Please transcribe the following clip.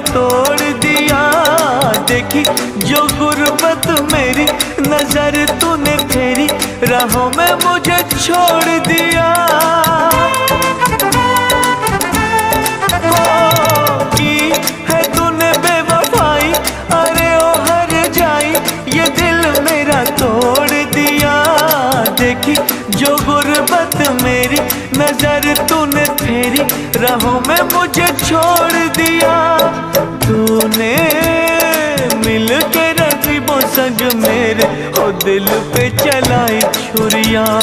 तोड़ दिया। देखी जो गुर्बत मेरी, नजर तूने फेरी, राहों में मुझे छोड़ दिया। की है तूने बेवफाई, अरे ओ हर जाई, ये दिल मेरा तोड़ दिया। देखी जो गुर्बत मेरी, नजर तूने फेरी, राहों में मुझे छोड़ दिया। तूने मिल के रखी वो संग मेरे, ओ दिल पे चलाई छुरियां।